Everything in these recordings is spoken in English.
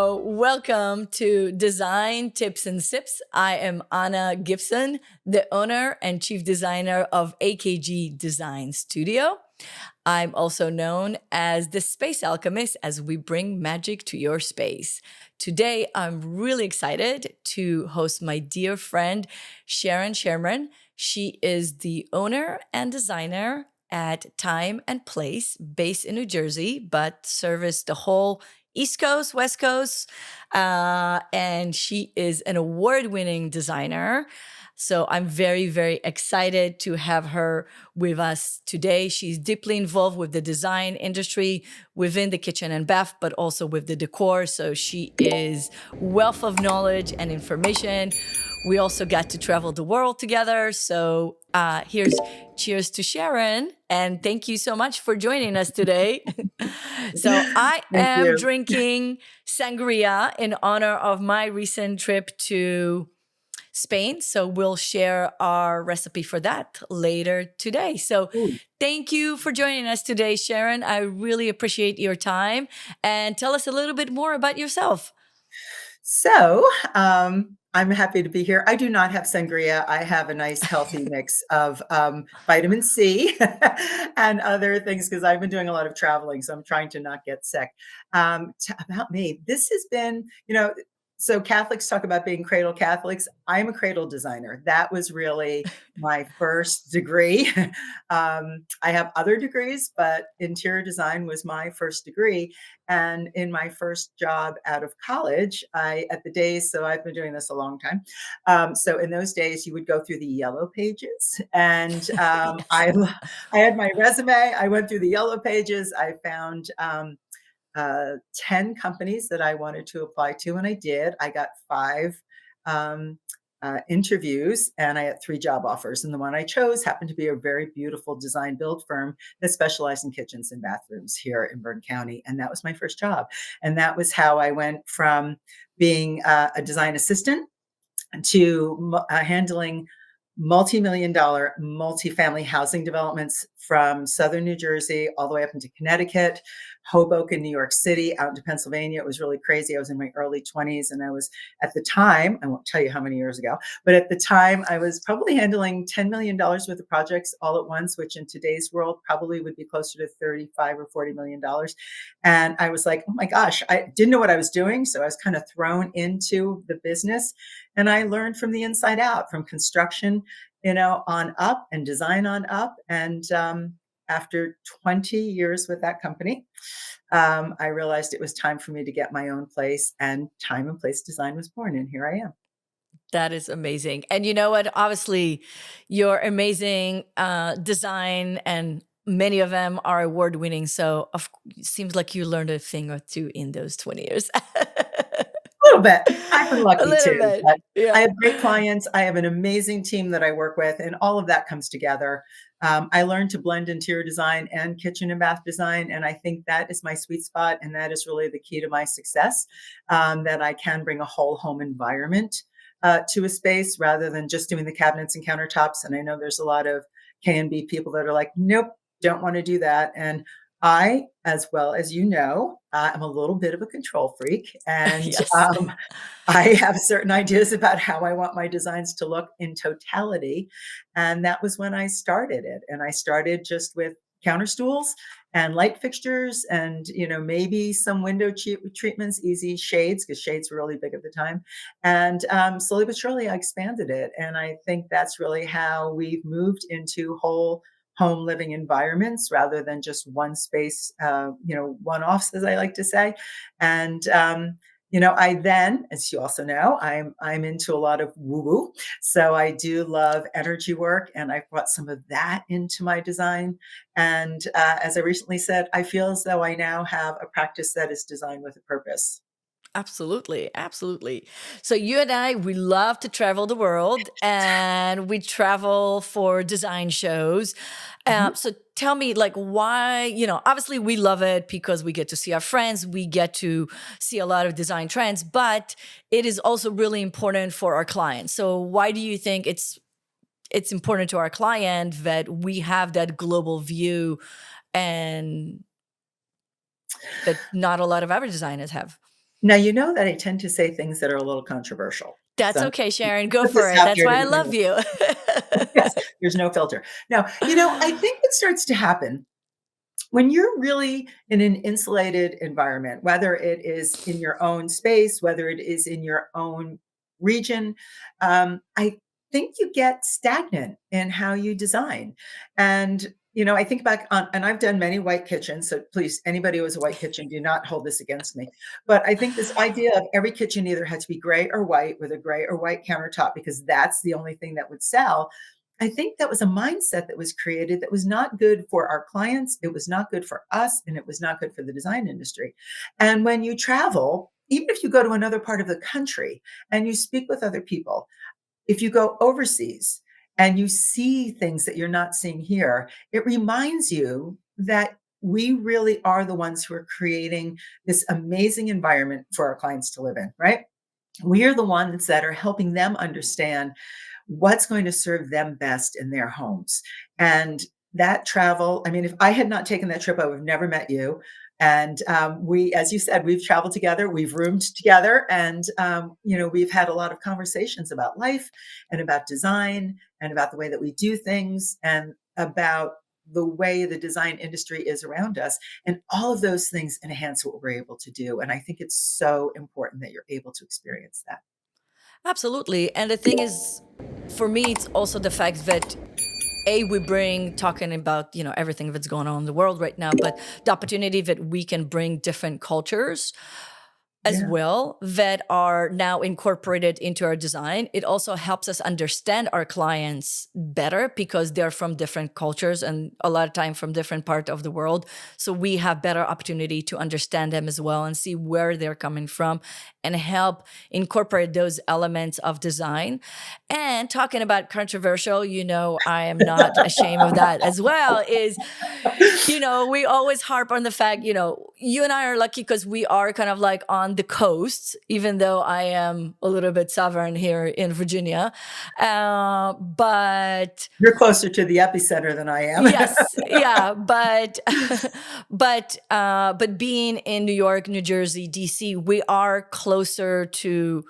So, welcome to Design Tips and Sips. I am Anna Gibson, the owner and chief designer of AKG Design Studio. I'm also known as the Space Alchemist as we bring magic to your space. Today, I'm really excited to host my dear friend, Sharon Sherman. She is the owner and designer at Thyme Place, based in New Jersey, but service the whole East Coast, West Coast, and she is an award-winning designer. So I'm very, very excited to have her with us today. She's deeply involved with the design industry within the kitchen and bath, but also with the decor. So she is wealth of knowledge and information. We also got to travel the world together. So here's cheers to Sharon. And thank you so much for joining us today. So I Thank am you. drinking sangria in honor of my recent trip to Spain. So we'll share our recipe for that later today. So Ooh. thank you for joining us today, Sharon. I really appreciate your time. And tell us a little bit more about yourself. I'm happy to be here. I do not have sangria. I have a nice healthy mix of vitamin C and other things because I've been doing a lot of traveling, so I'm trying to not get sick. About me, this has been, so Catholics talk about being cradle Catholics. I'm a cradle designer. That was really my first degree. I have other degrees, but interior design was my first degree. And in my first job out of college, so I've been doing this a long time. So in those days, you would go through the yellow pages, and Yes. I had my resume. I went through the yellow pages. I found 10 companies that I wanted to apply to, and I did. I got 5 um, interviews, and I had 3 job offers. And the one I chose happened to be a very beautiful design build firm that specialized in kitchens and bathrooms here in Bergen County. And that was my first job. And that was how I went from being a design assistant to handling multi-million-dollar multifamily housing developments from southern New Jersey all the way up into Connecticut, Hoboken, New York City, out into Pennsylvania. It was really crazy. I was in my early 20s, and I was, at the time, I won't tell you how many years ago, but at the time I was probably handling $10 million worth of projects all at once, which in today's world probably would be closer to 35 or $40 million. And I was like, oh my gosh, I didn't know what I was doing. So I was kind of thrown into the business, and I learned from the inside out, from construction, on up, and design on up. And after 20 years with that company, I realized it was time for me to get my own place, and Thyme Place Design was born, and here I am. That is amazing. And you know what? Obviously, your amazing design, and many of them are award winning. So it seems like you learned a thing or two in those 20 years. A little bit. I've been A lucky little too, bit. but I Yeah. have great clients. I have an amazing team that I work with, and all of that comes together. I learned to blend interior design and kitchen and bath design, and I think that is my sweet spot, and that is really the key to my success, that I can bring a whole home environment to a space rather than just doing the cabinets and countertops. And I know there's a lot of K&B people that are like, nope, don't want to do that. And I, as well as I'm a little bit of a control freak, and Yes. I have certain ideas about how I want my designs to look in totality. And that was when I started it. And I started just with counter stools and light fixtures, and maybe some window treatments, easy shades, because shades were really big at the time. And slowly but surely I expanded it, and I think that's really how we've moved into whole home living environments rather than just one space, one-offs, as I like to say. And I then, as you also know, I'm into a lot of woo-woo. So I do love energy work, and I've brought some of that into my design. And as I recently said, I feel as though I now have a practice that is designed with a purpose. Absolutely, absolutely. So you and I, we love to travel the world, and we travel for design shows. Mhm. So tell me, like, why? Obviously we love it because we get to see our friends, we get to see a lot of design trends, but it is also really important for our clients. So why do you think it's important to our client that we have that global view, and that not a lot of other designers have? Now, you know that I tend to say things that are a little controversial. That's So I'm okay, Sharon. Go put for this it. out That's there to why I begin love with. you. Yes, there's no filter. Now, I think what starts to happen when you're really in an insulated environment, whether it is in your own space, whether it is in your own region, I think you get stagnant in how you design. And I think back on, and I've done many white kitchens. So please, anybody who has a white kitchen, do not hold this against me. But I think this idea of every kitchen either had to be gray or white with a gray or white countertop because that's the only thing that would sell. I think that was a mindset that was created that was not good for our clients. It was not good for us, and it was not good for the design industry. And when you travel, even if you go to another part of the country and you speak with other people, if you go overseas and you see things that you're not seeing here, it reminds you that we really are the ones who are creating this amazing environment for our clients to live in, right? We are the ones that are helping them understand what's going to serve them best in their homes. And that travel, I mean, if I had not taken that trip, I would have never met you. And we, as you said, we've traveled together, we've roomed together, and we've had a lot of conversations about life and about design and about the way that we do things and about the way the design industry is around us. And all of those things enhance what we're able to do. And I think it's so important that you're able to experience that. Absolutely. And the thing is, for me, it's also the fact that we bring talking about everything that's going on in the world right now, but the opportunity that we can bring different cultures as Yeah. well that are now incorporated into our design. It also helps us understand our clients better because they're from different cultures and a lot of time from different part of the world. So we have better opportunity to understand them as well and see where they're coming from and help incorporate those elements of design. And talking about controversial, I am not ashamed of that as well, is we always harp on the fact, you and I are lucky because we are kind of like on the coast, even though I am a little bit southern here in Virginia. But You're closer to the epicenter than I am. yes, yeah, but but being in New York, New Jersey, DC, we are closer to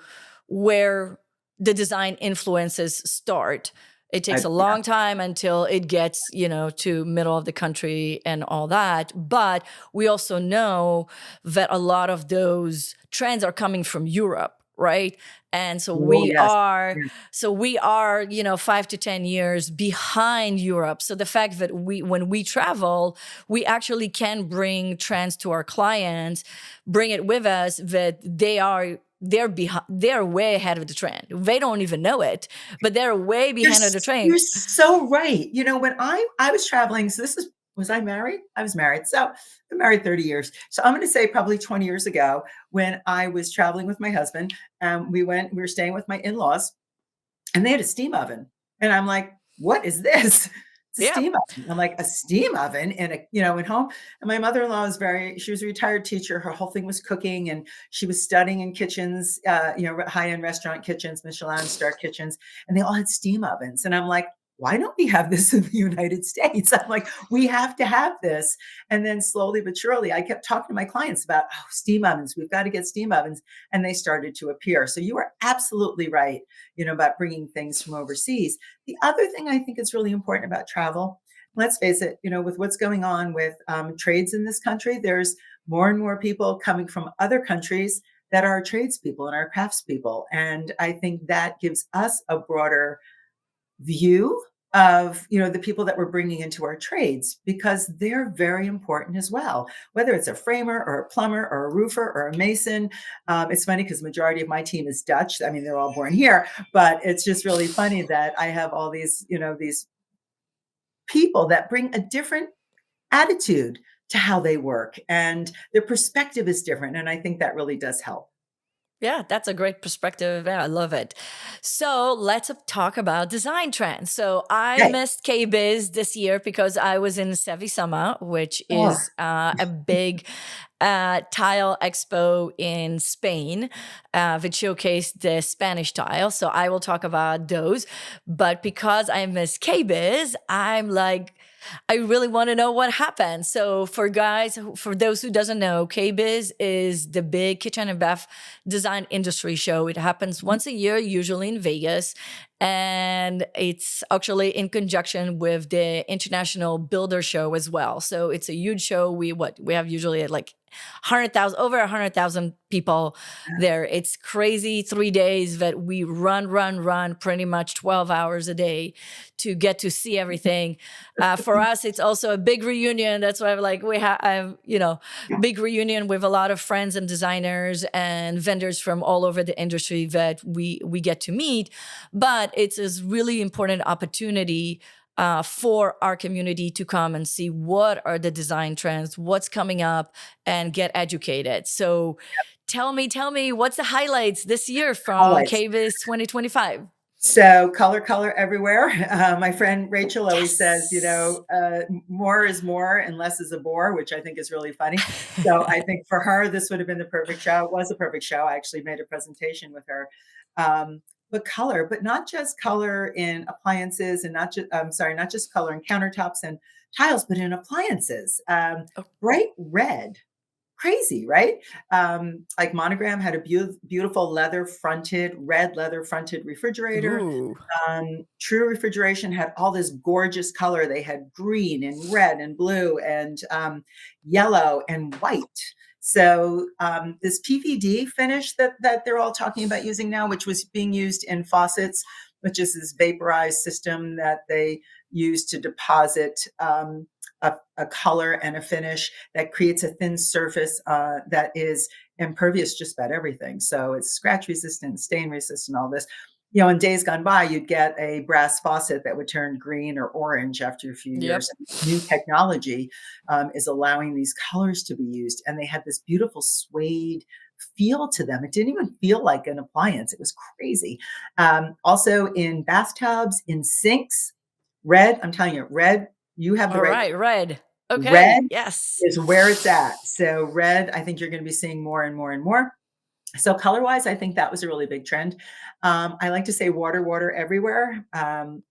where the design influences start. It takes a Yeah, long time until it gets, to middle of the country and all that. But we also know that a lot of those trends are coming from Europe, right? And so oh, we yes. are Yes. so we are, 5 to 10 years behind Europe. So the fact that when we travel, we actually can bring trends to our clients, bring it with us that they're way ahead of the trend. They don't even know it, but they're way You're behind of the you're train. so right. When I was traveling, so this is was I married? I was married. So, I've been married 30 years. So, I'm gonna say probably 20 years ago when I was traveling with my husband, we were staying with my in-laws, and they had a steam oven. And I'm like, "What is this?" It's a Yeah. steam oven. I'm like, "A steam oven in in home?" And my mother-in-law was she was a retired teacher. Her whole thing was cooking, and she was studying in kitchens, high-end restaurant kitchens, Michelin star kitchens, and they all had steam ovens. And I'm like, "Why don't we have this in the United States?" I'm like, "We have to have this." And then slowly but surely, I kept talking to my clients about, "Oh, steam ovens. We've got to get steam ovens." And they started to appear. So you are absolutely right about bringing things from overseas. The other thing I think is really important about travel, let's face it, with what's going on with trades in this country, there's more and more people coming from other countries that are tradespeople and are craftspeople. And I think that gives us a broader view of the people that we're bringing into our trades because they're very important as well, whether it's a framer or a plumber or a roofer or a mason. It's funny because majority of my team is Dutch. I mean, they're all born here, but it's just really funny that I have all these people that bring a different attitude to how they work, and their perspective is different, and I think that really does help. Yeah, that's a great perspective. Yeah, I love it. So let's talk about design trends. So I Hey. missed KBiz this year because I was in Sevisama, which Oh, is a big tile expo in Spain that showcased the Spanish tile. So I will talk about those. But because I missed KBiz, I'm like, I really want to know what happened. So for guys, for those who doesn't know, KBIS is the big kitchen and bath design industry show. It happens once a year, usually in Vegas. And it's actually in conjunction with the International Builder Show as well. So it's a huge show. We have usually like 100,000, over 100,000 people there. It's crazy 3 days that we run pretty much 12 hours a day to get to see everything. For us, it's also a big reunion. That's why I'm like, I've, big reunion with a lot of friends and designers and vendors from all over the industry that we get to meet. But it's a really important opportunity for our community to come and see what are the design trends, what's coming up, and get educated. So tell me, what's the highlights this year from Highlights. KBIS 2025? So color everywhere. My friend Rachel always says, Yes. more is more and less is a bore, which I think is really funny. So I think for her, this would have been the perfect show. It was a perfect show. I actually made a presentation with her. But color, but not just color in appliances and not just color in countertops and tiles, but in appliances. Oh, Bright red. Crazy, right? Like Monogram had a beautiful red leather fronted refrigerator. ooh. True Refrigeration had all this gorgeous color. They had green and red and blue and yellow and white. So this PVD finish that they're all talking about using now, which was being used in faucets, which is this vaporized system that they use to deposit a color and a finish that creates a thin surface that is impervious just about everything. So it's scratch resistant, stain resistant, all this. In days gone by, you'd get a brass faucet that would turn green or orange after a few years. Yep. And new technology is allowing these colors to be used. And they had this beautiful suede feel to them. It didn't even feel like an appliance. It was crazy. Also in bathtubs, in sinks, red, I'm telling you, red, you have the All right. right, red. Red Okay. Yes. is where it's at. So red, I think you're going to be seeing more and more and more. So color wise, I think that was a really big trend. I like to say water everywhere.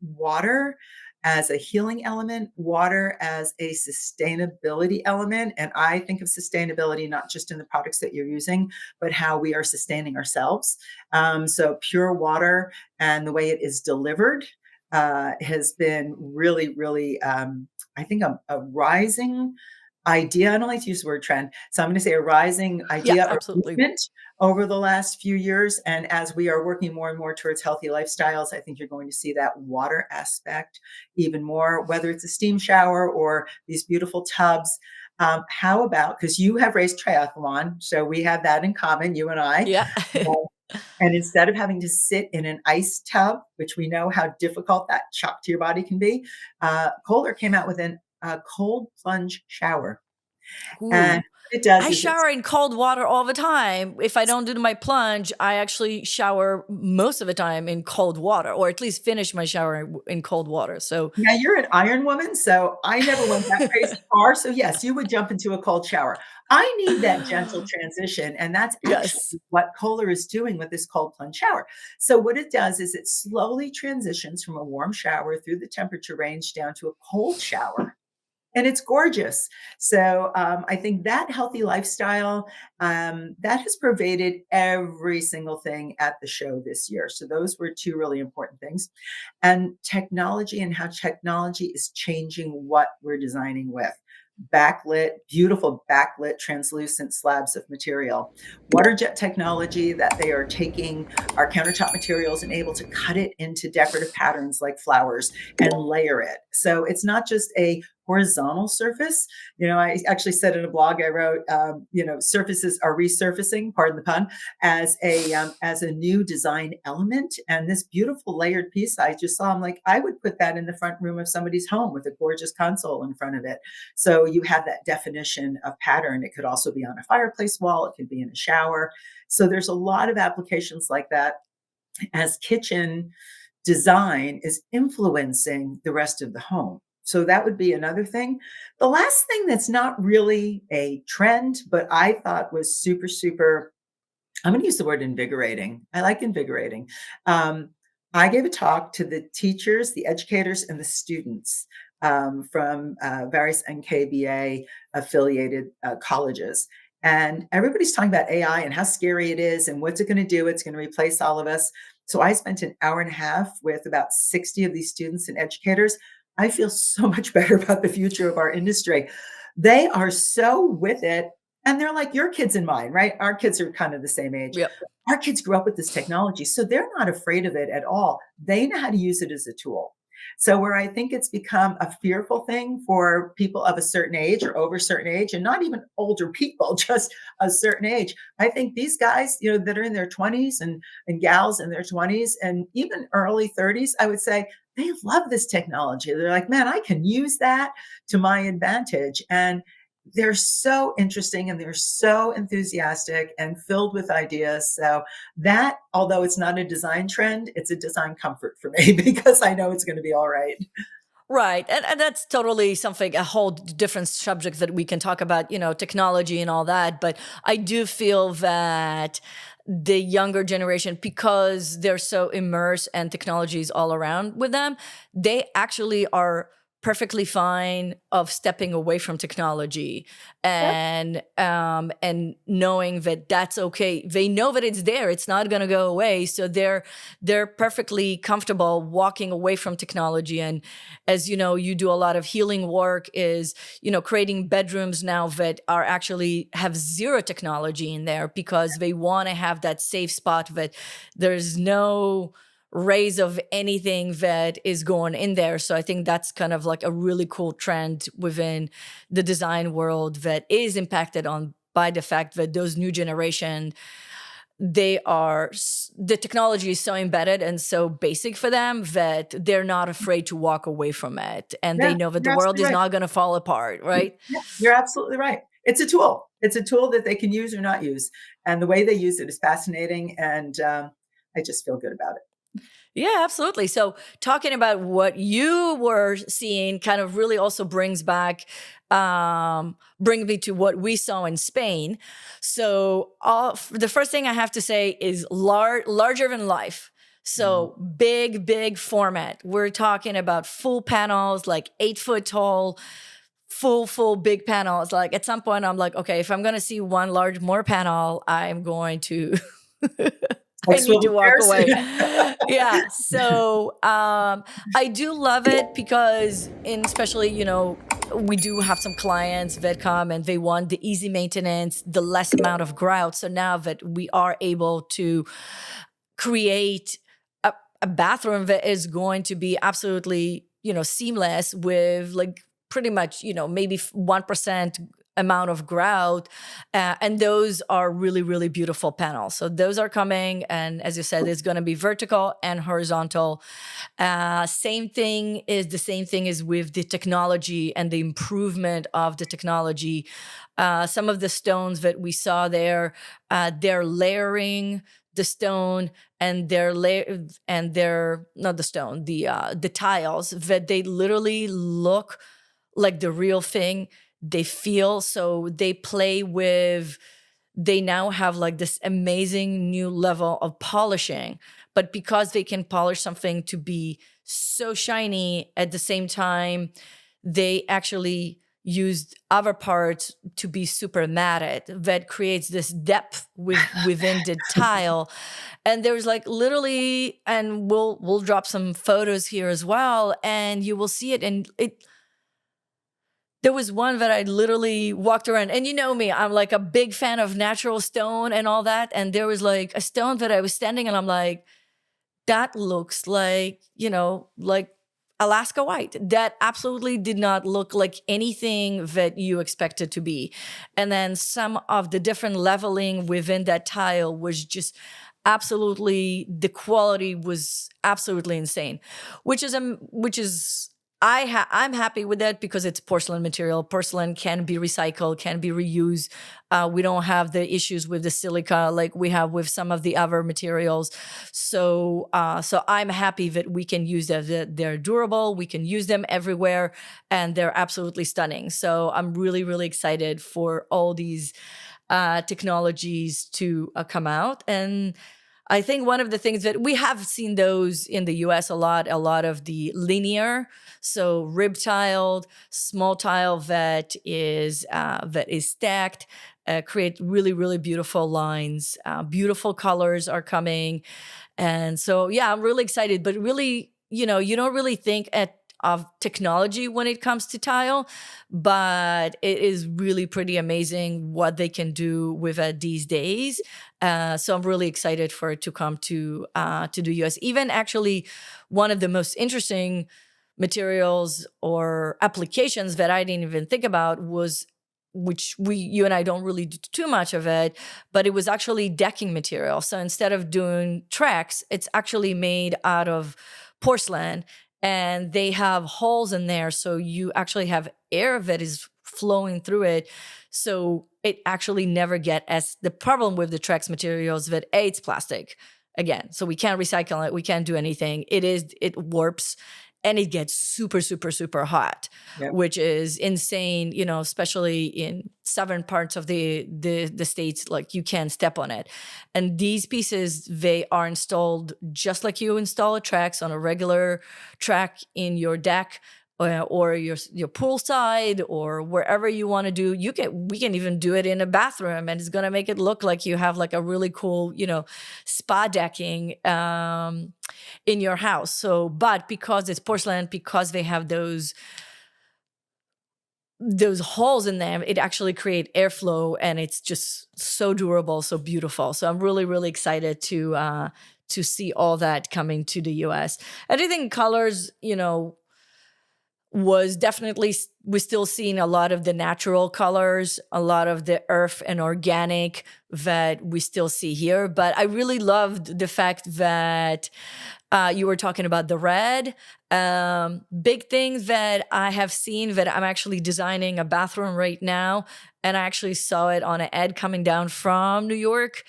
Water as a healing element, water as a sustainability element. And I think of sustainability not just in the products that you're using, but how we are sustaining ourselves. So pure water and the way it is delivered has been really, really, I think, a rising idea. I don't like to use the word trend. So I'm going to say a rising Yeah, idea or absolutely. movement over the last few years. And as we are working more and more towards healthy lifestyles, I think you're going to see that water aspect even more, whether it's a steam shower or these beautiful tubs. How about, because you have raced triathlon, so we have that in common, you and I. Yeah. And instead of having to sit in an ice tub, which we know how difficult that shock to your body can be, Kohler came out with a cold plunge shower. And Ooh. what it does I is it's shower in cold water all the time. If I don't do my plunge, I actually shower most of the time in cold water, or at least finish my shower in cold water. So, now you're an iron woman, so I never went that crazy far. So yes, you would jump into a cold shower. I need that gentle transition, and that's actually yes. what Kohler is doing with this cold plunge shower. So what it does is it slowly transitions from a warm shower through the temperature range down to a cold shower. And it's gorgeous. So I think that healthy lifestyle that has pervaded every single thing at the show this year. So those were two really important things, and technology and how technology is changing what we're designing with. Backlit, beautiful backlit translucent slabs of material, water jet technology that they are taking our countertop materials and able to cut it into decorative patterns like flowers and layer it. So it's not just a horizontal surface. I actually said in a blog I wrote, surfaces are resurfacing, pardon the pun, as a new design element. And this beautiful layered piece I just saw, I'm like, I would put that in the front room of somebody's home with a gorgeous console in front of it. So you have that definition of pattern. It could also be on a fireplace wall. It could be in a shower. So there's a lot of applications like that as kitchen design is influencing the rest of the home. So that would be another thing. The last thing that's not really a trend, but I thought was super, super, I'm going to use the word invigorating. I like invigorating. I gave a talk to the teachers, the educators, and the students from various NKBA affiliated colleges. And everybody's talking about AI and how scary it is and what's it going to do? It's going to replace all of us. So I spent an hour and a half with about 60 of these students and educators. I feel so much better about the future of our industry. They are so with it. And they're like your kids and mine, right? Our kids are kind of the same age. Yep. Our kids grew up with this technology. So they're not afraid of it at all. They know how to use it as a tool. So where I think it's become a fearful thing for people of a certain age or over a certain age, and not even older people, just a certain age, I think these guys, that are in their 20s and gals in their 20s and even early 30s, I would say they love this technology. They're like, man, I can use that to my advantage. And they're so interesting and they're so enthusiastic and filled with ideas. So that, although it's not a design trend, it's a design comfort for me because I know it's going to be all right. Right. And that's totally something, a whole different subject that we can talk about, technology and all that. But I do feel that the younger generation, because they're so immersed and technology is all around with them, they actually are perfectly fine of stepping away from technology Yep. and knowing that that's okay. They know that it's there, it's not going to go away, so they're perfectly comfortable walking away from technology. And as you know, you do a lot of healing work, is creating bedrooms now that are actually have zero technology in there, because they want to have that safe spot that there's no rays of anything that is going in there. So I think that's kind of like a really cool trend within the design world that is impacted on by the fact that those new generation, the technology is so embedded and so basic for them that they're not afraid to walk away from it, and they Yeah, know that the you're world absolutely is right. not going to fall apart, right? Yeah, you're absolutely right. It's a tool. It's a tool that they can use or not use. And the way they use it is fascinating. And I just feel good about it. Yeah, absolutely. So talking about what you were seeing kind of really also bring me to what we saw in Spain. So the first thing I have to say is larger than life. Mm. So big format. We're talking about full panels, like 8 foot tall, full big panels. Like at some point I'm like, okay, if I'm going to see one more panel, I'm going to Like I need to swivel walk chairs. away. Yeah. So I do love it because, especially, we do have some clients that come and they want the easy maintenance, the less amount of grout. So now that we are able to create a bathroom that is going to be absolutely, seamless with like pretty much, maybe 1% amount of grout. And those are really, really beautiful panels. So those are coming. And as you said, it's going to be vertical and horizontal. The same thing is with the technology and the improvement of the technology. Some of the stones that we saw there, they're layering the stone, and they're not the stone, the tiles, that they literally look like the real thing. They feel, so they play with, they now have like this amazing new level of polishing. But because they can polish something to be so shiny, at the same time they actually used other parts to be super matted, that creates this depth within the tile. And there's like literally, and we'll drop some photos here as well, and you will see it. And there was one that I literally walked around, and you know me, I'm like a big fan of natural stone and all that. And there was like a stone that I was standing and I'm like, that looks like, like Alaska white. That absolutely did not look like anything that you expected to be. And then some of the different leveling within that tile was just absolutely, the quality was absolutely insane, which is I'm happy with that because it's porcelain material. Porcelain can be recycled, can be reused. We don't have the issues with the silica like we have with some of the other materials. So I'm happy that we can use them. They're durable. We can use them everywhere, and they're absolutely stunning. So I'm really, really excited for all these technologies to come out. And I think one of the things that we have seen those in the US a lot of the linear, so rib tiled, small tile that is stacked, create really, really beautiful lines. Beautiful colors are coming. And so, yeah, I'm really excited, but really, you don't really think of technology when it comes to tile, but it is really pretty amazing what they can do with it these days. So I'm really excited for it to come to the US. Even actually, one of the most interesting materials or applications that I didn't even think about was, which you and I don't really do too much of it, but it was actually decking material. So instead of doing tracks, it's actually made out of porcelain, and they have holes in there. So you actually have air that is flowing through it. So it actually never get as the problem with the tracks materials that it's plastic again. So we can't recycle it. We can't do anything. It warps and it gets super, super, super hot, Yep. which is insane, especially in southern parts of the states, like you can't step on it. And these pieces, they are installed just like you install a tracks on a regular track in your deck, or your pool side, or wherever you want to do. We can even do it in a bathroom, and it's going to make it look like you have like a really cool, spa decking in your house. So, but because it's porcelain, because they have those holes in them, it actually create airflow, and it's just so durable, so beautiful. So I'm really, really excited to see all that coming to the US. I do think colors, was definitely, we're still seeing a lot of the natural colors, a lot of the earth and organic that we still see here. But I really loved the fact that you were talking about the red. Big things that I have seen, that I'm actually designing a bathroom right now, and I actually saw it on an ad coming down from New York,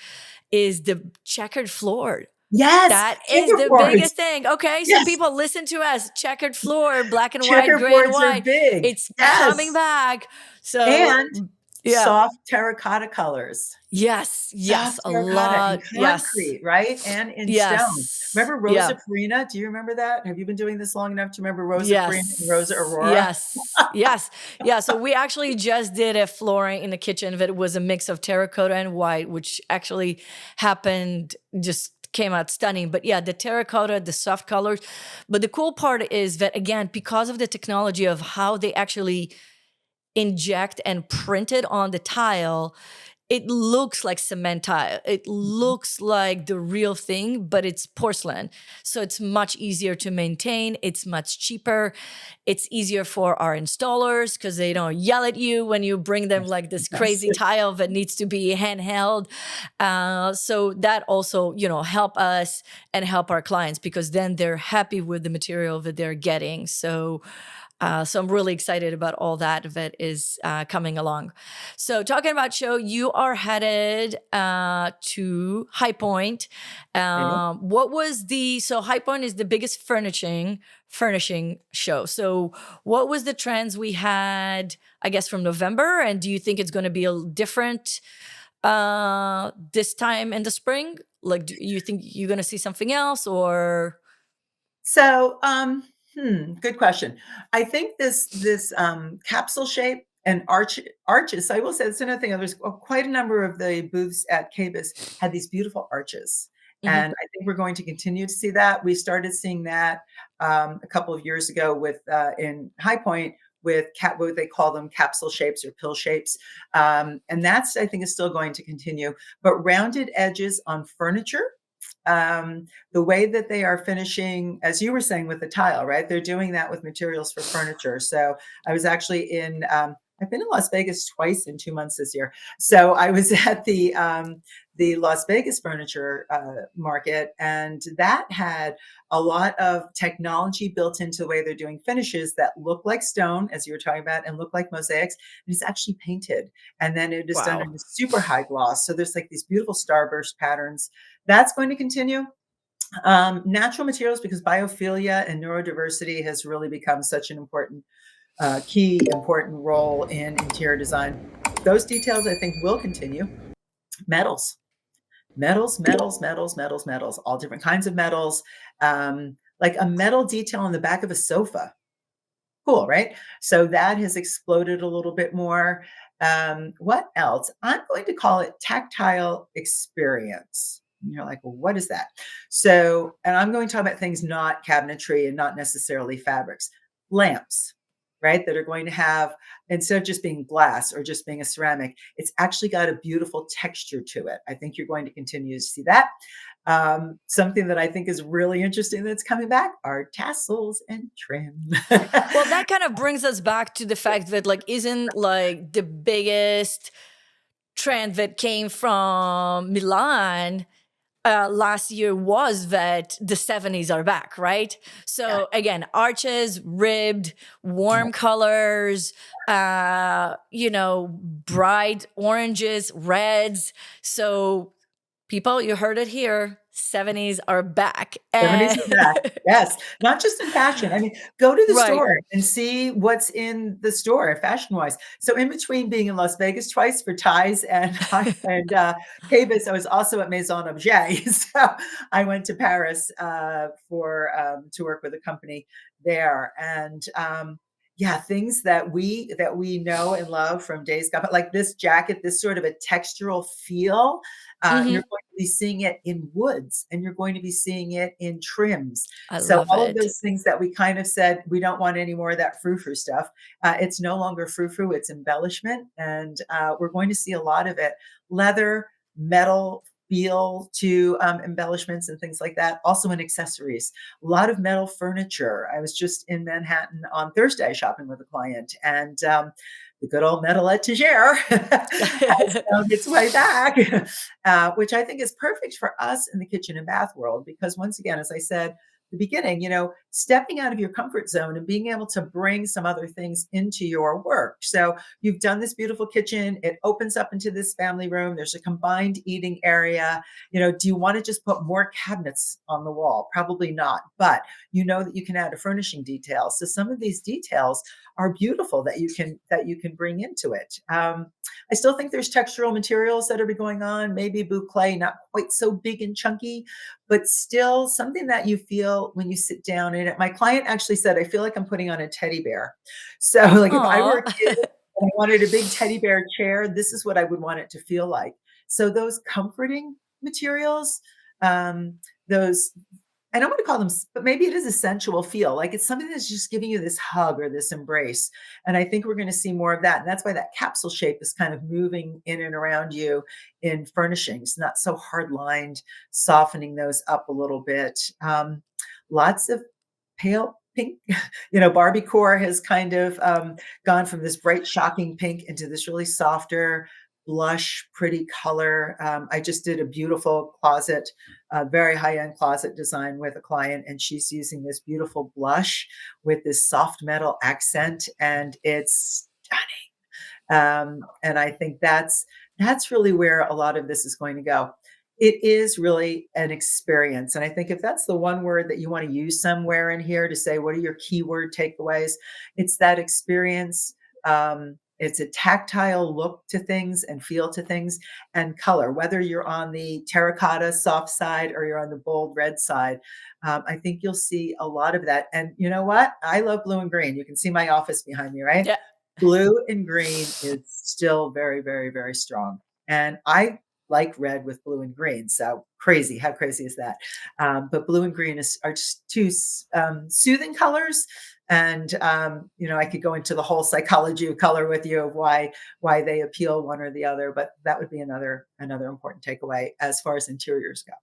is the checkered floor. Yes, That is the checkerboards. biggest thing. Okay, so Yes, people, listen to us. Checkered floor, black and white, gray and checkerboards are white. big. It's coming Yes, back. So, and yeah. soft terracotta colors. Yes, yes, Soft a terracotta in lot. Yes. concrete, right? And in stone. Yes. Remember Yeah. Rosa Farina? Do you remember that? Have you been doing this long enough to remember Rosa Farina and Rosa Yes. Aurora? Yes. Yes. Yeah. So we actually just did a flooring in the kitchen that was a mix of terracotta and white, which actually happened, just came out stunning. But yeah, the terracotta, the soft colors. But the cool part is that, again, because of the technology of how they actually inject and print it on the tile, it looks like cement tile. It looks like the real thing, but it's porcelain. So it's much easier to maintain. It's much cheaper. It's easier for our installers because they don't yell at you when you bring them Yes, like this yes. crazy tile that needs to be handheld. So that also, help us and help our clients, because then they're happy with the material that they're getting. So I'm really excited about all that is coming along. So talking about show, you are headed to High Point. Okay. So High Point is the biggest furnishing show. So what was the trends we had, I guess, from November? And do you think it's going to be a different this time in the spring? Like, do you think you're going to see something else, or? So, good question. I think this capsule shape and arches. I will say that's another thing. There's quite a number of the booths at KBIS had these beautiful arches, Mhm. and I think we're going to continue to see that. We started seeing that a couple of years ago with in High Point with what they call them capsule shapes or pill shapes, and that's, I think, is still going to continue. But rounded edges on furniture, the way that they are finishing, as you were saying with the tile, right? They're doing that with materials for furniture. So I was actually I've been in Las Vegas twice in 2 months this year. So I was at the Las Vegas furniture market, and that had a lot of technology built into the way they're doing finishes that look like stone, as you were talking about, and look like mosaics. And it's actually painted, and then it is done in Wow. a super high gloss. So there's like these beautiful starburst patterns. That's going to continue. Natural materials, because biophilia and neurodiversity has really become such an important, key, important role in interior design. Those details, I think, will continue. Metals. metals, metals, metals, metals, metals, all different kinds of metals, like a metal detail on the back of a sofa. Cool, right? So that has exploded a little bit more. What else? I'm going to call it tactile experience. And you're like, well, what is that? So, and I'm going to talk about things not cabinetry and not necessarily fabrics, lamps, right? That are going to have, instead of just being glass or just being a ceramic, it's actually got a beautiful texture to it. I think you're going to continue to see that. Something that I think is really interesting that's coming back are tassels and trim. Well, that kind of brings us back to the fact that, like, isn't like the biggest trend that came from Milan last year was that the 70s are back, right? Yeah, So again, arches, ribbed, yeah. warm colors, bright oranges, reds. So people, you heard it here. 70s are back. 70s And are back. Yes, not just in fashion. I mean, go to the right. store and see what's in the store fashion-wise. So in between being in Las Vegas twice for ties and Cabus, I was also at Maison Objet. So I went to Paris for to work with a company there. And yeah, things that we know and love from days gone, but like this jacket, this sort of a textural feel. You're Hmm. going to be seeing it in woods, and you're going to be seeing it in trims. I So love all of it. those things that we kind of said, we don't want any more of that frou-frou stuff. It's no longer frou-frou, it's embellishment, and we're going to see a lot of it. Leather, metal feel to embellishments and things like that. Also in accessories, a lot of metal furniture. I was just in Manhattan on Thursday shopping with a client, and the good old metal etagere has found its way back, which I think is perfect for us in the kitchen and bath world. Because once again, as I said, the beginning, stepping out of your comfort zone and being able to bring some other things into your work. So you've done this beautiful kitchen. It opens up into this family room. There's a combined eating area. Do you want to just put more cabinets on the wall? Probably not, but you know that you can add a furnishing detail. So some of these details are beautiful that you can bring into it. I still think there's textural materials that are going on, maybe boucle, not quite so big and chunky, but still something that you feel when you sit down in it. My client actually said, I feel like I'm putting on a teddy bear. So like if I were Aw. a kid and I wanted a big teddy bear chair, this is what I would want it to feel like. So those comforting materials, those, I don't want to call them, but maybe it is a sensual feel. Like it's something that's just giving you this hug or this embrace. And I think we're going to see more of that. And that's why that capsule shape is kind of moving in and around you in furnishings, not so hard lined, softening those up a little bit. Lots of pale pink. Barbie core has kind of gone from this bright, shocking pink into this really softer, blush, pretty color. I just did a beautiful closet, very high-end closet design with a client, and she's using this beautiful blush with this soft metal accent, and it's stunning. And I think that's really where a lot of this is going to go. It is really an experience, and I think if that's the one word that you want to use somewhere in here to say what are your keyword takeaways, it's that experience. It's a tactile look to things and feel to things, and color, whether you're on the terracotta soft side or you're on the bold red side. I think you'll see a lot of that. And you know what? I love blue and green. You can see my office behind me, right? Yeah. Blue and green is still very, very, very strong. And I like red with blue and green. So crazy. How crazy is that? But blue and green are just two soothing colors. And I could go into the whole psychology of color with you of why they appeal one or the other. But that would be another important takeaway as far as interiors go.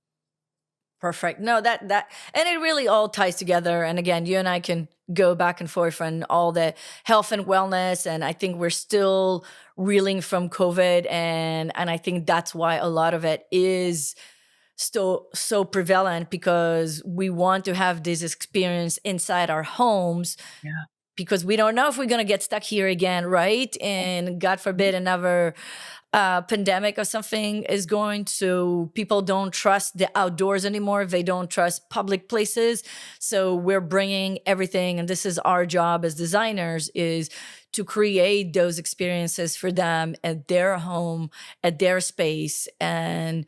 Perfect. No, that and it really all ties together. And again, you and I can go back and forth on all the health and wellness. And I think we're still reeling from COVID. And I think that's why a lot of it is still so prevalent, because we want to have this experience inside our homes, Yeah. because we don't know if we're going to get stuck here again, right? And God forbid another pandemic or something is going to, people don't trust the outdoors anymore. They don't trust public places. So we're bringing everything, and this is our job as designers, is to create those experiences for them at their home, at their space. And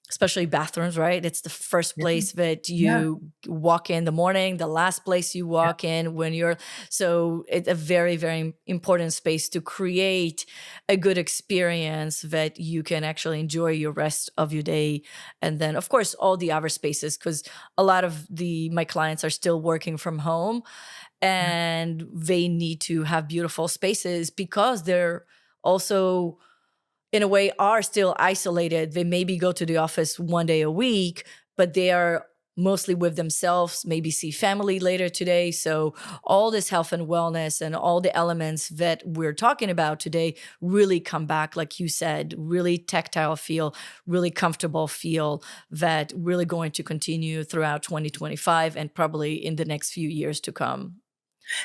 especially bathrooms, right? It's the first Yeah. place that Yeah. you walk in the morning, the last place you Yeah. walk in when you're, so it's a very, very important space to create a good experience that you can actually enjoy your rest of your day. And then of course, all the other spaces, because a lot of my clients are still working from home Yeah. and they need to have beautiful spaces because they're also in a way are still isolated. They maybe go to the office one day a week, but they are mostly with themselves, maybe see family later today. So all this health and wellness and all the elements that we're talking about today really come back, like you said, really tactile feel, really comfortable feel, that really going to continue throughout 2025 and probably in the next few years to come.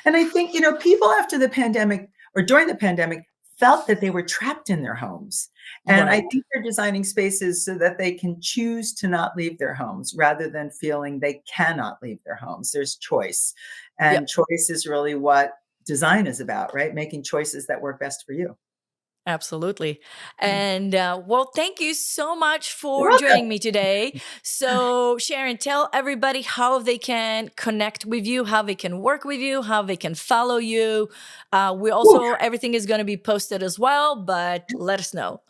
And I think, people after the pandemic or during the pandemic felt that they were trapped in their homes. And I Right. think they're designing spaces so that they can choose to not leave their homes rather than feeling they cannot leave their homes. There's choice. And Yep. choice is really what design is about, right? Making choices that work best for you. Absolutely. Yeah. And well, thank you so much You're for welcome. joining me today. So, Sharon, tell everybody how they can connect with you, how they can work with you, how they can follow you. We Woo. also, everything is going to be posted as well, but let us know.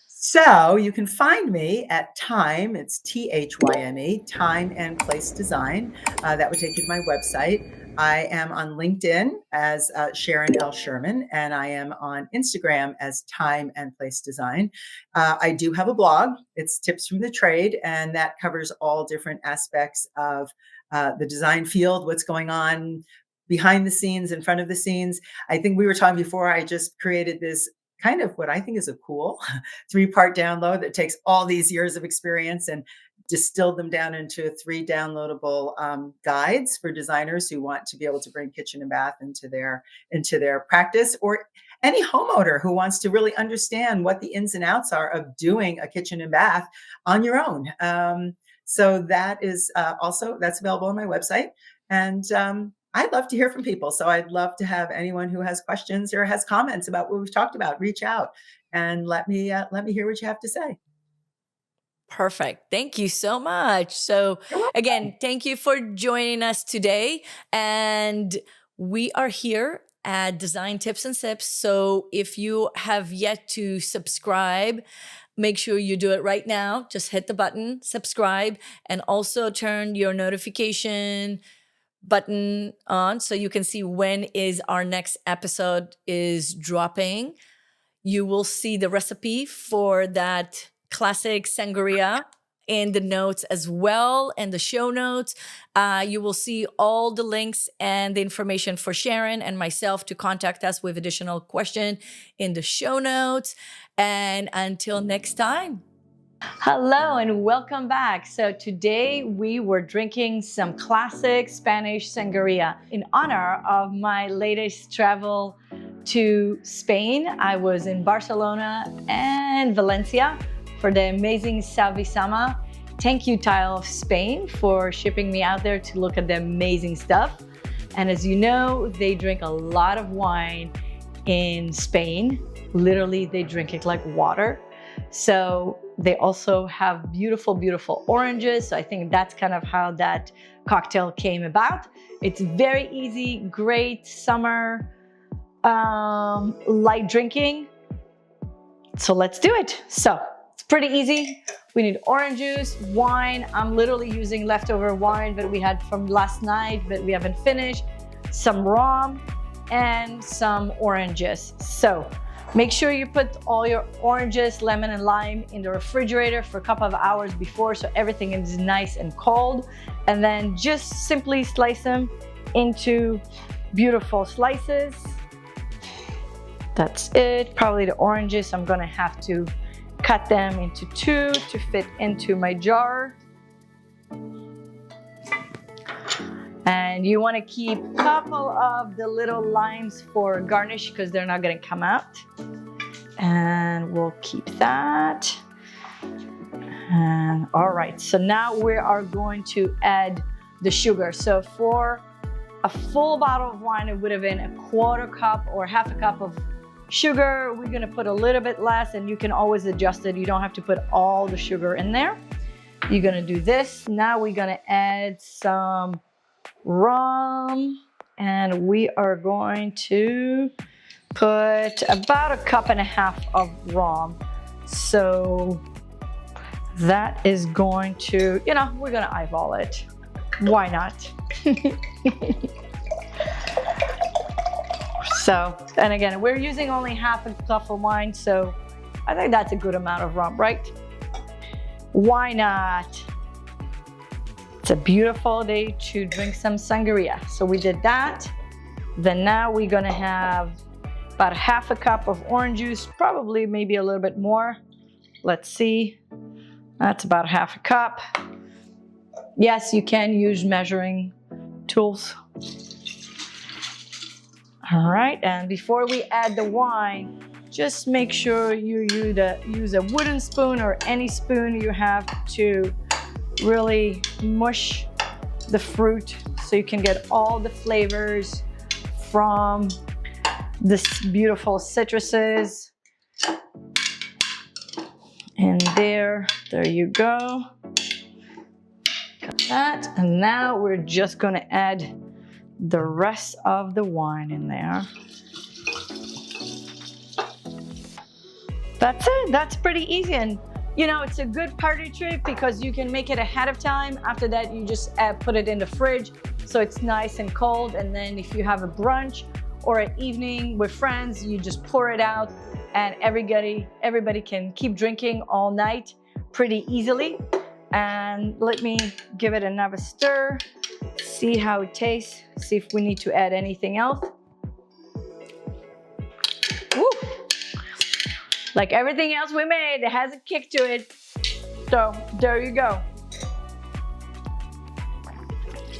So you can find me at Thyme, it's Thyme, Thyme and Place Design. That would take you to my website. I am on LinkedIn as Sharon L Sherman, and I am on Instagram as Thyme and Place Design. I do have a blog. It's Tips from the Trade, and that covers all different aspects of the design field, what's going on behind the scenes, in front of the scenes. I think we were talking before, I just created this kind of what I think is a cool 3-part download that takes all these years of experience and distilled them down into 3 downloadable guides for designers who want to be able to bring kitchen and bath into their practice, or any homeowner who wants to really understand what the ins and outs are of doing a kitchen and bath on your own. So that is also that's available on my website, and I'd love to hear from people. So I'd love to have anyone who has questions or has comments about what we've talked about reach out and let me hear what you have to say. Perfect. Thank you so much. So, You're welcome. again, thank you for joining us today. And we are here at Design Tips and Sips. So, if you have yet to subscribe, make sure you do it right now. Just hit the button, subscribe, and also turn your notification button on so you can see when is our next episode is dropping. You will see the recipe for that classic sangria in the notes as well, and the show notes. You will see all the links and the information for Sharon and myself to contact us with additional question in the show notes. And until next time. Hello and welcome back. So today we were drinking some classic Spanish sangria in honor of my latest travel to Spain. I was in Barcelona and Valencia for the amazing Salvisama. Thank you, Tile of Spain, for shipping me out there to look at the amazing stuff. And as you know, they drink a lot of wine in Spain. Literally, they drink it like water. So they also have beautiful, beautiful oranges. So I think that's kind of how that cocktail came about. It's very easy, great summer, light drinking. So let's do it. So it's pretty easy. We need orange juice, wine. I'm literally using leftover wine that we had from last night, but we haven't finished, some rum, and some oranges. So make sure you put all your oranges, lemon, and lime in the refrigerator for a couple of hours before so everything is nice and cold. And then just simply slice them into beautiful slices. That's it. Probably the oranges, I'm gonna have to cut them into 2 to fit into my jar. And you want to keep a couple of the little limes for garnish because they're not going to come out. And we'll keep that. And all right, so now we are going to add the sugar. So for a full bottle of wine, it would have been a 1/4 cup or 1/2 cup of Sugar, we're gonna put a little bit less, and you can always adjust it. You don't have to put all the sugar in there. You're gonna do this. Now we're gonna add some rum, and we are going to put about 1.5 cups of rum. So that is going to, we're gonna eyeball it. Why not? So, and again, we're using only 1/2 cup of wine, so I think that's a good amount of rum, right? Why not? It's a beautiful day to drink some sangria. So we did that. Then now we're gonna have about 1/2 cup of orange juice, probably maybe a little bit more. Let's see. That's about 1/2 cup. Yes, you can use measuring tools. All right, and before we add the wine, just make sure you use a wooden spoon or any spoon you have to really mush the fruit so you can get all the flavors from this beautiful citruses. And there you go. Got that, and now we're just gonna add the rest of the wine in there. That's it. That's pretty easy, and it's a good party trick because you can make it ahead of time. After that, you just put it in the fridge so it's nice and cold, and then if you have a brunch or an evening with friends, you just pour it out, and everybody can keep drinking all night pretty easily. And let me give it another stir, see how it tastes, see if we need to add anything else. Woo. Like everything else we made, it has a kick to it. So there you go.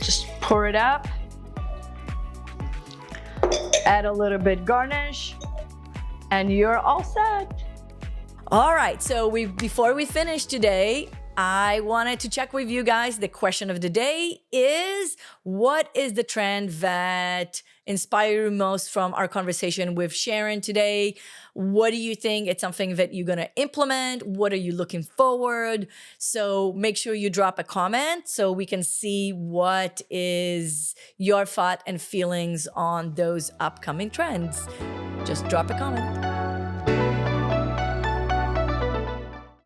Just pour it up. Add a little bit garnish, and you're all set. All right, so before we finish today, I wanted to check with you guys. The question of the day is, what is the trend that inspired you most from our conversation with Sharon today? What do you think? It's something that you're going to implement? What are you looking forward? So make sure you drop a comment so we can see what is your thought and feelings on those upcoming trends. Just drop a comment.